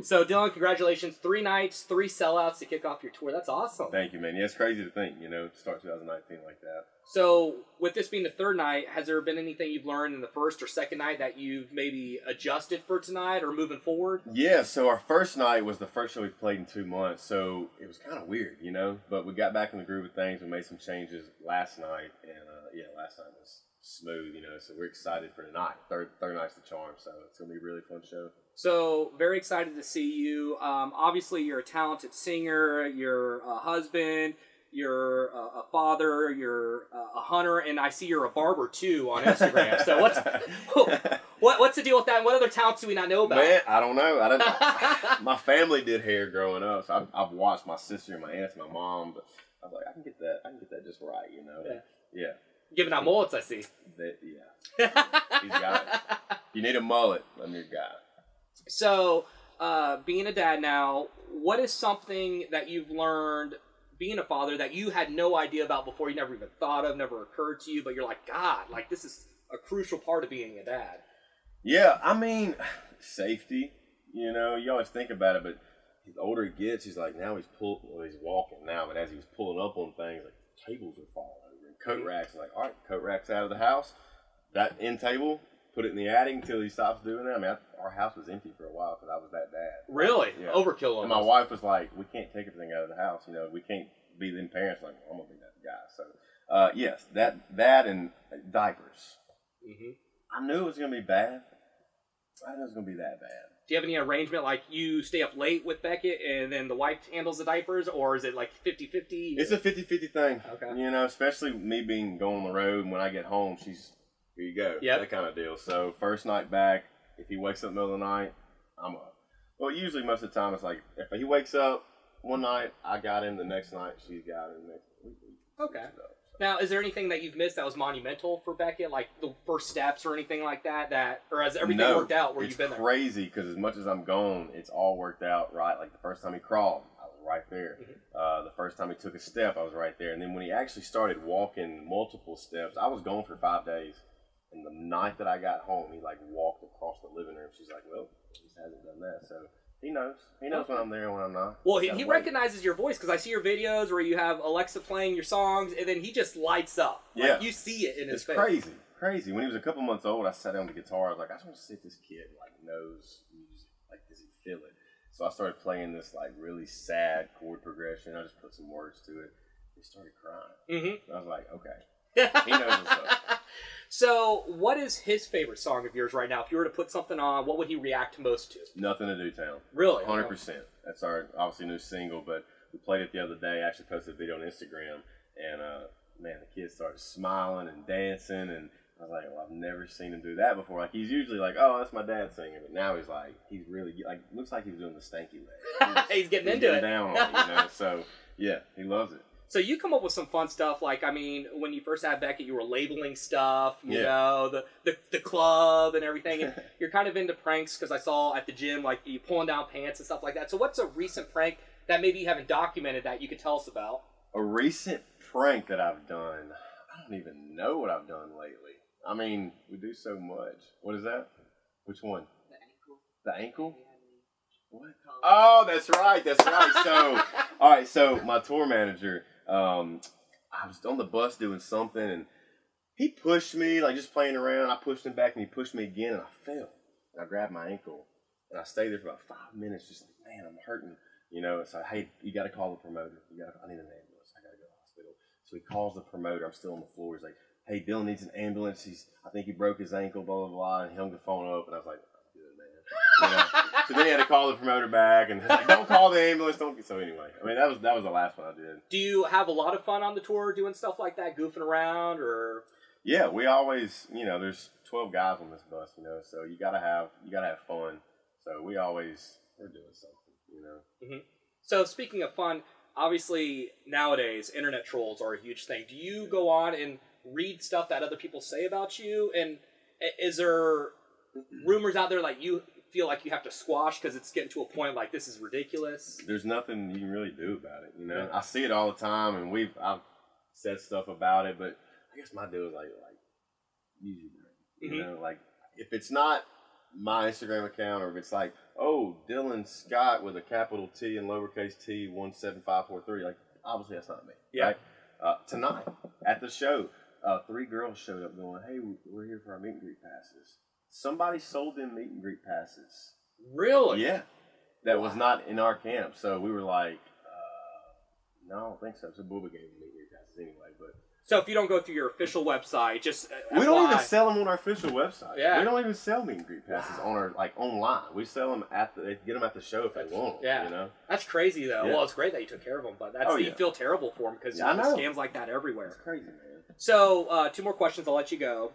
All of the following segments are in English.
So, Dylan, congratulations. 3 nights, 3 sellouts to kick off your tour. That's awesome. Thank you, man. Yeah, it's crazy to think, start 2019 like that. So, with this being the 3rd night, has there been anything you've learned in the 1st or 2nd night that you've maybe adjusted for tonight or moving forward? Yeah, so our first night was the first show we played in 2 months, so it was kind of weird, But we got back in the groove of things. We made some changes last night, and last night was smooth, So we're excited for tonight. Third night's the charm, so it's going to be a really fun show. So, very excited to see you. Obviously, you're a talented singer, you're a husband, you're a father, you're a hunter, and I see you're a barber, too, on Instagram. So, what's the deal with that? What other talents do we not know about? Man, I don't know. My family did hair growing up, so I've watched my sister and my aunts and my mom, but I was like, I can get that just right, Yeah. Giving out mullets, I see. Yeah. He's got it. You need a mullet, let me guy. So, being a dad now, what is something that you've learned being a father that you had no idea about before, you never even thought of, never occurred to you, but you're like, God, like this is a crucial part of being a dad? Yeah, I mean, safety, you always think about it, but the older he gets, he's like, now he's walking now, but as he was pulling up on things, like tables are falling over, and coat racks, like, all right, coat rack's out of the house, that end table, put it in the attic until he stops doing that. I mean, our house was empty for a while because I was that dad. Really? Yeah. Overkill almost. And my wife was like, we can't take everything out of the house. We can't be them parents. Like, I'm going to be that guy. So, yes, that and diapers. Mm-hmm. I knew it was going to be bad. I knew it was going to be that bad. Do you have any arrangement, like you stay up late with Beckett and then the wife handles the diapers, or is it like 50-50? It's a 50-50 thing. Okay. Especially me going on the road, and when I get home, she's... Here you go. Yeah. That kind of deal. So first night back, if he wakes up in the middle of the night, I'm up. Well, usually most of the time it's like if he wakes up one night, I got him. The next night, she's got him. Okay. Now, is there anything that you've missed that was monumental for Beckett, like the first steps or anything like that, or has everything worked out where you've been there? It's crazy because as much as I'm gone, it's all worked out right. Like the first time he crawled, I was right there. Mm-hmm. The first time he took a step, I was right there. And then when he actually started walking multiple steps, I was gone for 5 days. And the night that I got home, he walked across the living room. She's like, well, he just hasn't done that. So he knows. He knows when I'm there and when I'm not. Well, he recognizes your voice because I see your videos where you have Alexa playing your songs, and then he just lights up. Like, yeah. You see it in his face. It's crazy. When he was a couple months old, I sat down with the guitar. I was like, I just want to see if this kid knows music. Like, does he feel it? So I started playing this really sad chord progression. I just put some words to it. He started crying. Mm-hmm. I was like, okay. He knows what's up. So, what is his favorite song of yours right now? If you were to put something on, what would he react most to? Nothing to Do Town. Really? 100%. That's our, obviously, new single, but we played it the other day. I actually posted a video on Instagram, and, man, the kids started smiling and dancing, and I was like, well, I've never seen him do that before. Like, he's usually like, oh, that's my dad singing, but now he's like, he's really, looks like he was doing the stanky leg. He's getting into it. Down on it, So, yeah, he loves it. So you come up with some fun stuff, like, I mean, when you first had Beckett, you were labeling stuff, you know, the club and everything, and you're kind of into pranks, because I saw at the gym, like, you pulling down pants and stuff like that. So what's a recent prank that maybe you haven't documented that you could tell us about? A recent prank that I've done, I don't even know what I've done lately. I mean, we do so much. What is that? Which one? The ankle. The ankle? What? Oh, that's right. So, all right, so my tour manager... I was on the bus doing something, and he pushed me, just playing around. I pushed him back, and he pushed me again, and I fell. And I grabbed my ankle, and I stayed there for about 5 minutes, just like, man, I'm hurting. So, hey, you got to call the promoter. I need an ambulance. I got to go to the hospital. So he calls the promoter. I'm still on the floor. He's like, hey, Dylan needs an ambulance. I think he broke his ankle, blah, blah, blah, and he hung the phone up, and I was like, so then he had to call the promoter back, and like, don't call the ambulance. So anyway, I mean that was the last one I did. Do you have a lot of fun on the tour doing stuff like that, goofing around, or? Yeah, we always, there's 12 guys on this bus, so you gotta have fun. So we're doing something, Mm-hmm. So speaking of fun, obviously nowadays internet trolls are a huge thing. Do you go on and read stuff that other people say about you, and is there rumors out there like you feel like you have to squash because it's getting to a point like this is ridiculous? There's nothing you can really do about it, Yeah. I see it all the time, and I've said stuff about it, but I guess my deal is like use your brain. Like if it's not my Instagram account, or if it's like oh, Dylan Scott with a capital T and lowercase t 17543. Like, obviously that's not me. Yeah. Right? Tonight at the show, 3 girls showed up going, hey, we're here for our meet and greet passes. Somebody sold them meet and greet passes. Really? Yeah. That was not in our camp. So we were like, no, I don't think so. So Booba gave them meet and greet passes anyway. But So if you don't go through your official website, just we don't even sell them on our official website. Yeah. We don't even sell meet and greet passes on our online. We sell them they get them at the show if they want them. Yeah. You know? That's crazy though. Yeah. Well, it's great that you took care of them, but you feel terrible for them because I there's know. scams like that everywhere. It's crazy, man. So 2 more questions. I'll let you go.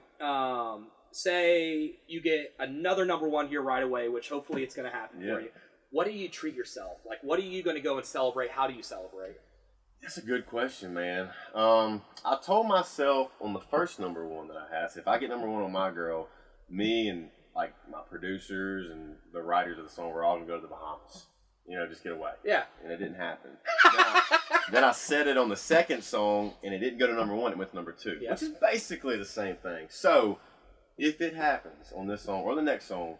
Say you get another number 1 here right away, which hopefully it's going to happen for you. What do you treat yourself? Like, what are you going to go and celebrate? How do you celebrate? That's a good question, man. I told myself on the first number 1 that I had, if I get number 1 on My Girl, me and like my producers and the writers of the song, we're all going to go to the Bahamas. You know, just get away. Yeah. And it didn't happen. Then I said it on the second song, and it didn't go to number 1. It went to number 2, which is basically the same thing. So, if it happens on this song or the next song,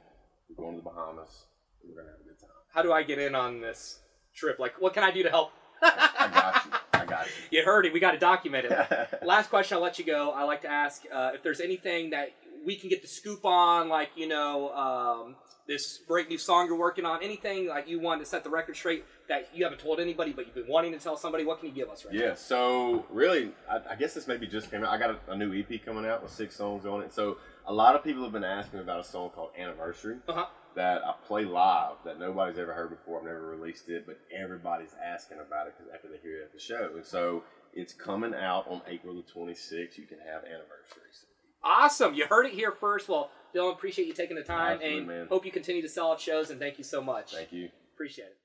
we're going to the Bahamas. We're going to have a good time. How do I get in on this trip? Like, what can I do to help? I got you. You heard it. We got to document it. Last question. I'll let you go. I like to ask if there's anything that we can get the scoop on, like, you know, this great new song you're working on, anything like you want to set the record straight that you haven't told anybody but you've been wanting to tell somebody. What can you give us right now? Yeah, so really, I guess this maybe just came out. I got a new EP coming out with 6 songs on it. So a lot of people have been asking about a song called Anniversary that I play live that nobody's ever heard before. I've never released it, but everybody's asking about it because after they hear it at the show. And so it's coming out on April the 26th. You can have Anniversary. Awesome. You heard it here first. Well, Dylan, appreciate you taking the time. Absolutely, and man. Hope you continue to sell out shows, and thank you so much. Thank you. Appreciate it.